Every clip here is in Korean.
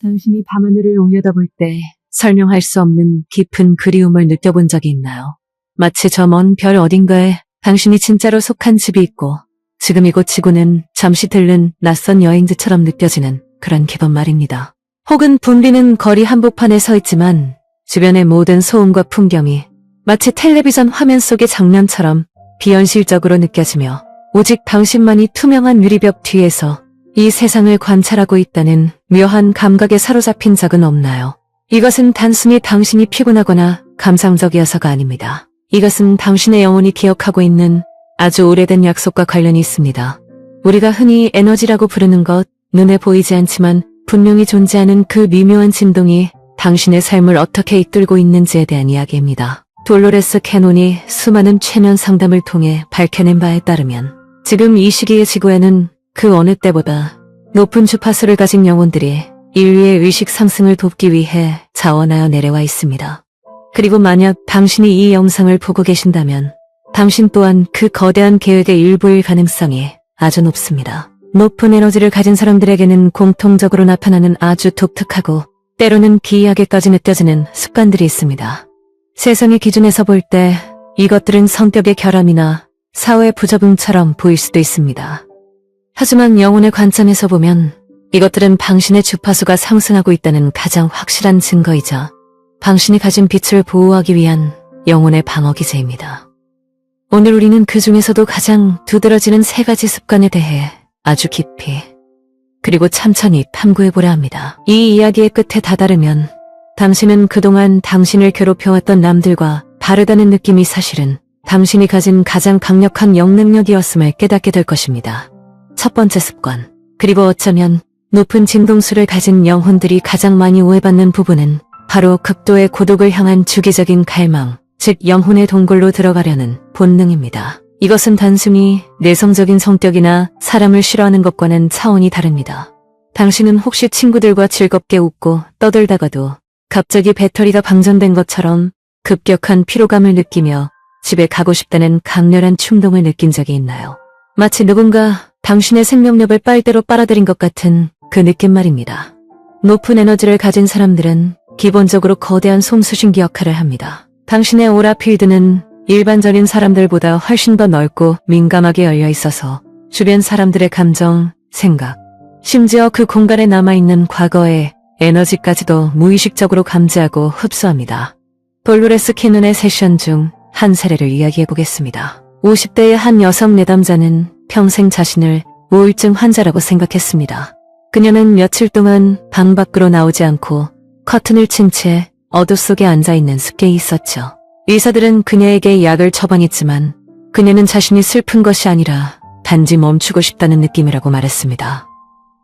당신이 밤하늘을 올려다볼 때 설명할 수 없는 깊은 그리움을 느껴본 적이 있나요? 마치 저 먼 별 어딘가에 당신이 진짜로 속한 집이 있고 지금 이곳 지구는 잠시 들른 낯선 여행지처럼 느껴지는 그런 기분 말입니다. 혹은 붐비는 거리 한복판에 서 있지만 주변의 모든 소음과 풍경이 마치 텔레비전 화면 속의 장면처럼 비현실적으로 느껴지며 오직 당신만이 투명한 유리벽 뒤에서 이 세상을 관찰하고 있다는 묘한 감각에 사로잡힌 적은 없나요? 이것은 단순히 당신이 피곤하거나 감상적이어서가 아닙니다. 이것은 당신의 영혼이 기억하고 있는 아주 오래된 약속과 관련이 있습니다. 우리가 흔히 에너지라고 부르는 것, 눈에 보이지 않지만 분명히 존재하는 그 미묘한 진동이 당신의 삶을 어떻게 이끌고 있는지에 대한 이야기입니다. 돌로레스 캐논이 수많은 최면 상담을 통해 밝혀낸 바에 따르면 지금 이 시기의 지구에는 그 어느 때보다 높은 주파수를 가진 영혼들이 인류의 의식 상승을 돕기 위해 자원하여 내려와 있습니다. 그리고 만약 당신이 이 영상을 보고 계신다면 당신 또한 그 거대한 계획의 일부일 가능성이 아주 높습니다. 높은 에너지를 가진 사람들에게는 공통적으로 나타나는 아주 독특하고 때로는 기이하게까지 느껴지는 습관들이 있습니다. 세상의 기준에서 볼 때 이것들은 성격의 결함이나 사회 부적응처럼 보일 수도 있습니다. 하지만 영혼의 관점에서 보면 이것들은 당신의 주파수가 상승하고 있다는 가장 확실한 증거이자 당신이 가진 빛을 보호하기 위한 영혼의 방어기제입니다. 오늘 우리는 그 중에서도 가장 두드러지는 3가지 습관에 대해 아주 깊이 그리고 천천히 탐구해보려 합니다. 이 이야기의 끝에 다다르면 당신은 그동안 당신을 괴롭혀왔던 남들과 다르다는 느낌이 사실은 당신이 가진 가장 강력한 영능력이었음을 깨닫게 될 것입니다. 첫 번째 습관, 그리고 어쩌면 높은 진동수를 가진 영혼들이 가장 많이 오해받는 부분은 바로 극도의 고독을 향한 주기적인 갈망, 즉 영혼의 동굴로 들어가려는 본능입니다. 이것은 단순히 내성적인 성격이나 사람을 싫어하는 것과는 차원이 다릅니다. 당신은 혹시 친구들과 즐겁게 웃고 떠들다가도 갑자기 배터리가 방전된 것처럼 급격한 피로감을 느끼며 집에 가고 싶다는 강렬한 충동을 느낀 적이 있나요? 마치 누군가 당신의 생명력을 빨대로 빨아들인 것 같은 그 느낌 말입니다. 높은 에너지를 가진 사람들은 기본적으로 거대한 솜수신기 역할을 합니다. 당신의 오라 필드는 일반적인 사람들보다 훨씬 더 넓고 민감하게 열려 있어서 주변 사람들의 감정, 생각, 심지어 그 공간에 남아있는 과거의 에너지까지도 무의식적으로 감지하고 흡수합니다. 돌로레스 캐논의 세션 중 한 사례를 이야기해보겠습니다. 50대의 한 여성 내담자는 평생 자신을 우울증 환자라고 생각했습니다. 그녀는 며칠 동안 방 밖으로 나오지 않고 커튼을 친 채 어둠 속에 앉아있는 습격이 있었죠. 의사들은 그녀에게 약을 처방했지만 그녀는 자신이 슬픈 것이 아니라 단지 멈추고 싶다는 느낌이라고 말했습니다.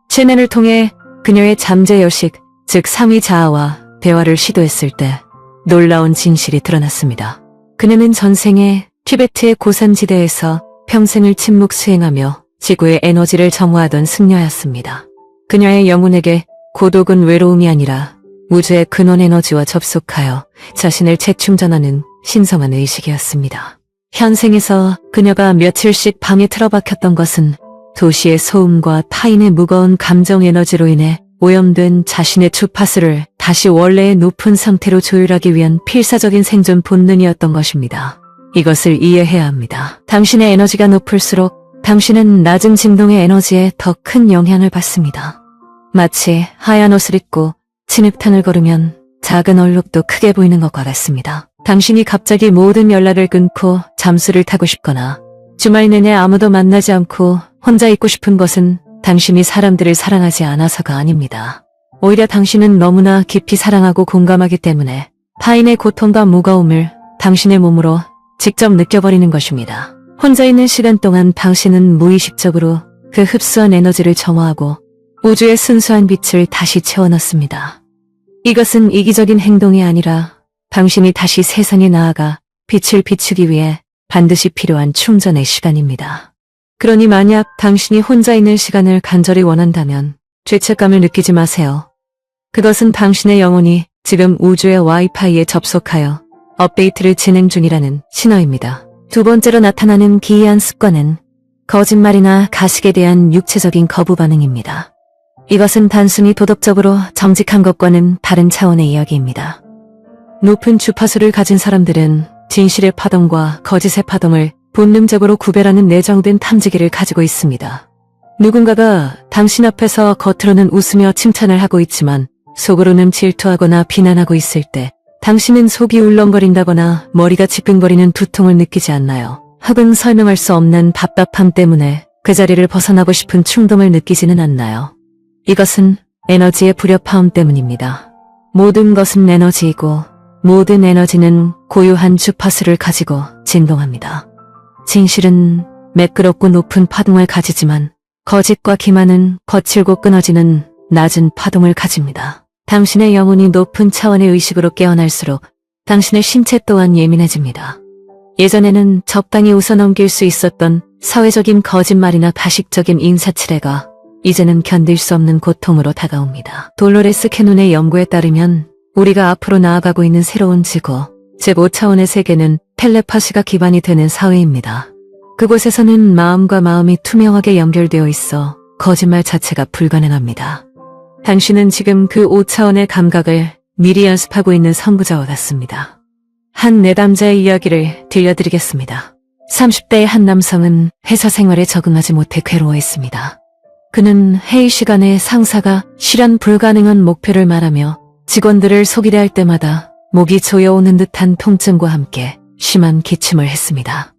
체면을 통해 그녀의 잠재의식, 즉 상위 자아와 대화를 시도했을 때 놀라운 진실이 드러났습니다. 그녀는 전생에 티베트의 고산지대에서 평생을 침묵 수행하며 지구의 에너지를 정화하던 승려였습니다. 그녀의 영혼에게 고독은 외로움이 아니라 우주의 근원 에너지와 접속하여 자신을 재충전하는 신성한 의식이었습니다. 현생에서 그녀가 며칠씩 방에 틀어박혔던 것은 도시의 소음과 타인의 무거운 감정 에너지로 인해 오염된 자신의 주파수를 다시 원래의 높은 상태로 조율하기 위한 필사적인 생존 본능이었던 것입니다. 이것을 이해해야 합니다. 당신의 에너지가 높을수록 당신은 낮은 진동의 에너지에 더 큰 영향을 받습니다. 마치 하얀 옷을 입고 진흙탕을 걸으면 작은 얼룩도 크게 보이는 것과 같습니다. 당신이 갑자기 모든 연락을 끊고 잠수를 타고 싶거나 주말 내내 아무도 만나지 않고 혼자 있고 싶은 것은 당신이 사람들을 사랑하지 않아서가 아닙니다. 오히려 당신은 너무나 깊이 사랑하고 공감하기 때문에 타인의 고통과 무거움을 당신의 몸으로 직접 느껴버리는 것입니다. 혼자 있는 시간 동안 당신은 무의식적으로 그 흡수한 에너지를 정화하고 우주의 순수한 빛을 다시 채워넣습니다. 이것은 이기적인 행동이 아니라 당신이 다시 세상에 나아가 빛을 비추기 위해 반드시 필요한 충전의 시간입니다. 그러니 만약 당신이 혼자 있는 시간을 간절히 원한다면 죄책감을 느끼지 마세요. 그것은 당신의 영혼이 지금 우주의 와이파이에 접속하여 업데이트를 진행 중이라는 신호입니다. 두 번째로 나타나는 기이한 습관은 거짓말이나 가식에 대한 육체적인 거부 반응입니다. 이것은 단순히 도덕적으로 정직한 것과는 다른 차원의 이야기입니다. 높은 주파수를 가진 사람들은 진실의 파동과 거짓의 파동을 본능적으로 구별하는 내정된 탐지기를 가지고 있습니다. 누군가가 당신 앞에서 겉으로는 웃으며 칭찬을 하고 있지만 속으로는 질투하거나 비난하고 있을 때 당신은 속이 울렁거린다거나 머리가 지끈거리는 두통을 느끼지 않나요? 혹은 설명할 수 없는 답답함 때문에 그 자리를 벗어나고 싶은 충동을 느끼지는 않나요? 이것은 에너지의 불협화음 때문입니다. 모든 것은 에너지이고 모든 에너지는 고유한 주파수를 가지고 진동합니다. 진실은 매끄럽고 높은 파동을 가지지만 거짓과 기만은 거칠고 끊어지는 낮은 파동을 가집니다. 당신의 영혼이 높은 차원의 의식으로 깨어날수록 당신의 신체 또한 예민해집니다. 예전에는 적당히 웃어넘길 수 있었던 사회적인 거짓말이나 가식적인 인사치레가 이제는 견딜 수 없는 고통으로 다가옵니다. 돌로레스 캐논의 연구에 따르면 우리가 앞으로 나아가고 있는 새로운 지구, 즉 5차원의 세계는 텔레파시가 기반이 되는 사회입니다. 그곳에서는 마음과 마음이 투명하게 연결되어 있어 거짓말 자체가 불가능합니다. 당신은 지금 그 5차원의 감각을 미리 연습하고 있는 선구자와 같습니다. 한 내담자의 이야기를 들려드리겠습니다. 30대의 한 남성은 회사 생활에 적응하지 못해 괴로워했습니다. 그는 회의 시간에 상사가 실현 불가능한 목표를 말하며 직원들을 속이려 할 때마다 목이 조여오는 듯한 통증과 함께 심한 기침을 했습니다.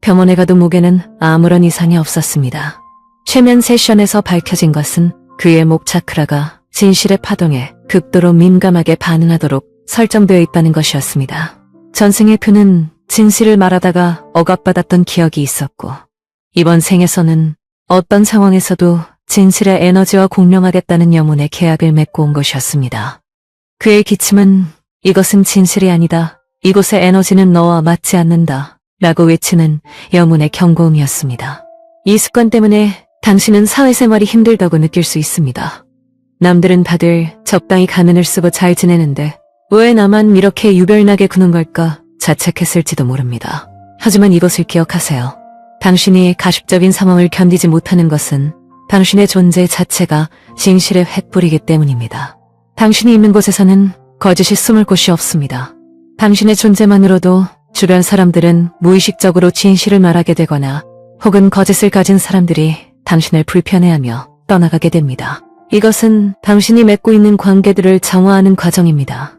병원에 가도 목에는 아무런 이상이 없었습니다. 최면 세션에서 밝혀진 것은 그의 목 차크라가 진실의 파동에 극도로 민감하게 반응하도록 설정되어 있다는 것이었습니다. 전생에 그는 진실을 말하다가 억압받았던 기억이 있었고 이번 생에서는 어떤 상황에서도 진실의 에너지와 공명하겠다는 영혼의 계약을 맺고 온 것이었습니다. 그의 기침은 이것은 진실이 아니다. 이곳의 에너지는 너와 맞지 않는다. 라고 외치는 영혼의 경고음이었습니다. 이 습관 때문에 당신은 사회생활이 힘들다고 느낄 수 있습니다. 남들은 다들 적당히 가면을 쓰고 잘 지내는데 왜 나만 이렇게 유별나게 구는 걸까 자책했을지도 모릅니다. 하지만 이것을 기억하세요. 당신이 가식적인 상황을 견디지 못하는 것은 당신의 존재 자체가 진실의 횃불이기 때문입니다. 당신이 있는 곳에서는 거짓이 숨을 곳이 없습니다. 당신의 존재만으로도 주변 사람들은 무의식적으로 진실을 말하게 되거나 혹은 거짓을 가진 사람들이 당신을 불편해하며 떠나가게 됩니다. 이것은 당신이 맺고 있는 관계들을 정화하는 과정입니다.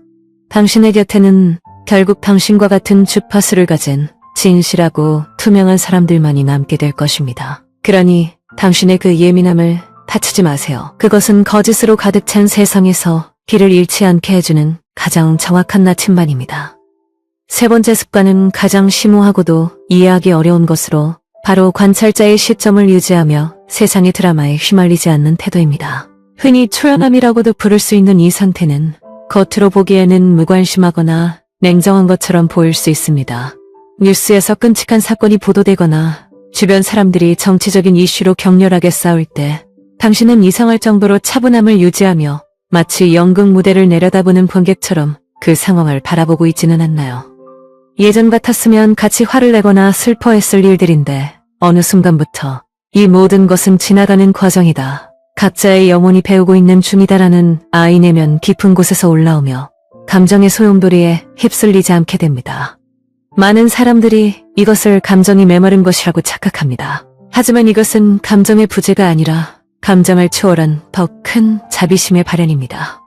당신의 곁에는 결국 당신과 같은 주파수를 가진 진실하고 투명한 사람들만이 남게 될 것입니다. 그러니 당신의 그 예민함을 다치지 마세요. 그것은 거짓으로 가득 찬 세상에서 길을 잃지 않게 해주는 가장 정확한 나침반입니다. 세 번째 습관은 가장 심오하고도 이해하기 어려운 것으로 바로 관찰자의 시점을 유지하며 세상의 드라마에 휘말리지 않는 태도입니다. 흔히 초연함이라고도 부를 수 있는 이 상태는 겉으로 보기에는 무관심하거나 냉정한 것처럼 보일 수 있습니다. 뉴스에서 끔찍한 사건이 보도되거나 주변 사람들이 정치적인 이슈로 격렬하게 싸울 때 당신은 이상할 정도로 차분함을 유지하며 마치 연극 무대를 내려다보는 관객처럼 그 상황을 바라보고 있지는 않나요? 예전 같았으면 같이 화를 내거나 슬퍼했을 일들인데 어느 순간부터 이 모든 것은 지나가는 과정이다. 각자의 영혼이 배우고 있는 중이다라는 아이 내면 깊은 곳에서 올라오며 감정의 소용돌이에 휩쓸리지 않게 됩니다. 많은 사람들이 이것을 감정이 메마른 것이라고 착각합니다. 하지만 이것은 감정의 부재가 아니라 감정을 초월한 더 큰 자비심의 발현입니다.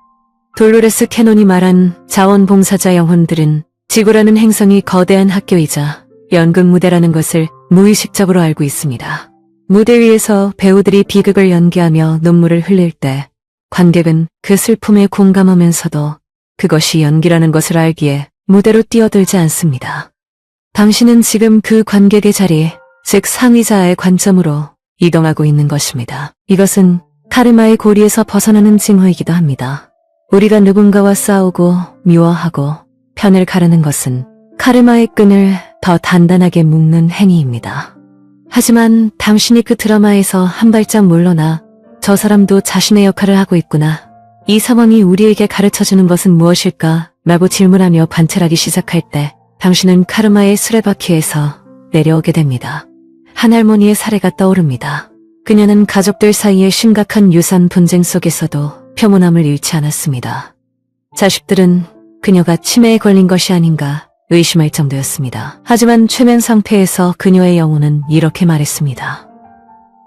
돌로레스 캐논이 말한 자원봉사자 영혼들은 지구라는 행성이 거대한 학교이자 연극 무대라는 것을 무의식적으로 알고 있습니다. 무대 위에서 배우들이 비극을 연기하며 눈물을 흘릴 때 관객은 그 슬픔에 공감하면서도 그것이 연기라는 것을 알기에 무대로 뛰어들지 않습니다. 당신은 지금 그 관객의 자리, 즉 상위자의 관점으로 이동하고 있는 것입니다. 이것은 카르마의 고리에서 벗어나는 징후이기도 합니다. 우리가 누군가와 싸우고 미워하고 편을 가르는 것은 카르마의 끈을 더 단단하게 묶는 행위입니다. 하지만 당신이 그 드라마에서 한 발짝 물러나 저 사람도 자신의 역할을 하고 있구나. 이 상황이 우리에게 가르쳐주는 것은 무엇일까? 라고 질문하며 관찰하기 시작할 때 당신은 카르마의 수레바퀴에서 내려오게 됩니다. 한 할머니의 사례가 떠오릅니다. 그녀는 가족들 사이의 심각한 유산 분쟁 속에서도 평온함을 잃지 않았습니다. 자식들은 그녀가 치매에 걸린 것이 아닌가 의심할 정도였습니다. 하지만 최면 상태에서 그녀의 영혼은 이렇게 말했습니다.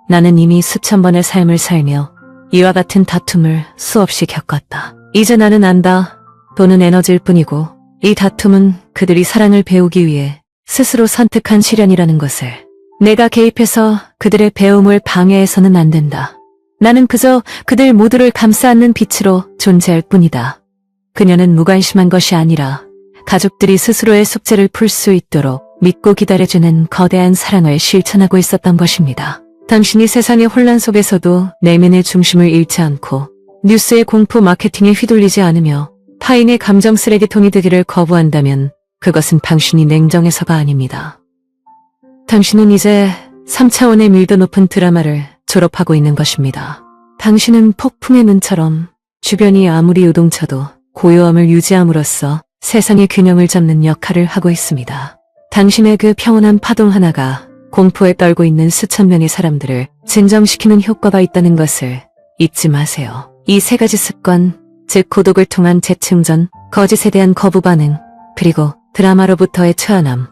나는 이미 수천 번의 삶을 살며 이와 같은 다툼을 수없이 겪었다. 이제 나는 안다. 돈은 에너지일 뿐이고 이 다툼은 그들이 사랑을 배우기 위해 스스로 선택한 시련이라는 것을. 내가 개입해서 그들의 배움을 방해해서는 안 된다. 나는 그저 그들 모두를 감싸 안는 빛으로 존재할 뿐이다. 그녀는 무관심한 것이 아니라 가족들이 스스로의 숙제를 풀 수 있도록 믿고 기다려주는 거대한 사랑을 실천하고 있었던 것입니다. 당신이 세상의 혼란 속에서도 내면의 중심을 잃지 않고 뉴스의 공포 마케팅에 휘둘리지 않으며 타인의 감정 쓰레기통이 되기를 거부한다면 그것은 당신이 냉정해서가 아닙니다. 당신은 이제 3차원의 밀도 높은 드라마를 졸업하고 있는 것입니다. 당신은 폭풍의 눈처럼 주변이 아무리 요동쳐도 고요함을 유지함으로써 세상의 균형을 잡는 역할을 하고 있습니다. 당신의 그 평온한 파동 하나가 공포에 떨고 있는 수천 명의 사람들을 진정시키는 효과가 있다는 것을 잊지 마세요. 이 세 가지 습관, 즉 고독을 통한 재충전, 거짓에 대한 거부 반응, 그리고 드라마로부터의 초연함.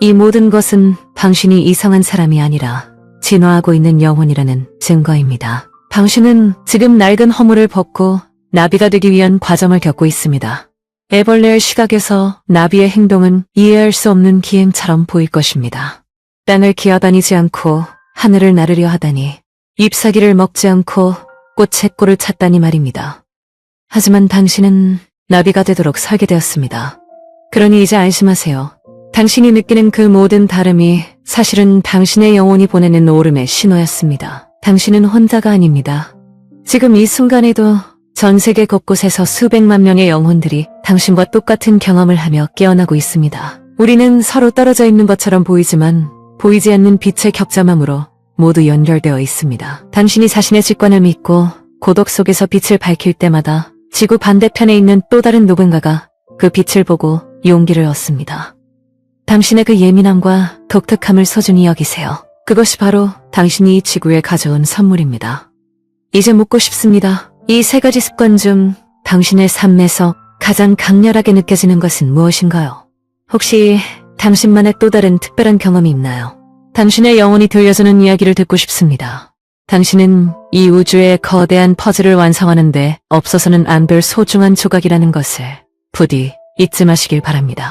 이 모든 것은 당신이 이상한 사람이 아니라 진화하고 있는 영혼이라는 증거입니다. 당신은 지금 낡은 허물을 벗고 나비가 되기 위한 과정을 겪고 있습니다. 애벌레의 시각에서 나비의 행동은 이해할 수 없는 기행처럼 보일 것입니다. 땅을 기어다니지 않고 하늘을 나르려 하다니, 잎사귀를 먹지 않고 꽃의 꼴을 찾다니 말입니다. 하지만 당신은 나비가 되도록 설계되었습니다. 그러니 이제 안심하세요. 당신이 느끼는 그 모든 다름이 사실은 당신의 영혼이 보내는 오름의 신호였습니다. 당신은 혼자가 아닙니다. 지금 이 순간에도 전 세계 곳곳에서 수백만 명의 영혼들이 당신과 똑같은 경험을 하며 깨어나고 있습니다. 우리는 서로 떨어져 있는 것처럼 보이지만 보이지 않는 빛의 격자망으로 모두 연결되어 있습니다. 당신이 자신의 직관을 믿고 고독 속에서 빛을 밝힐 때마다 지구 반대편에 있는 또 다른 누군가가 그 빛을 보고 용기를 얻습니다. 당신의 그 예민함과 독특함을 소중히 여기세요. 그것이 바로 당신이 이 지구에 가져온 선물입니다. 이제 묻고 싶습니다. 이 세 가지 습관 중 당신의 삶에서 가장 강렬하게 느껴지는 것은 무엇인가요? 혹시 당신만의 또 다른 특별한 경험이 있나요? 당신의 영혼이 들려주는 이야기를 듣고 싶습니다. 당신은 이 우주의 거대한 퍼즐을 완성하는데 없어서는 안 될 소중한 조각이라는 것을 부디 잊지 마시길 바랍니다.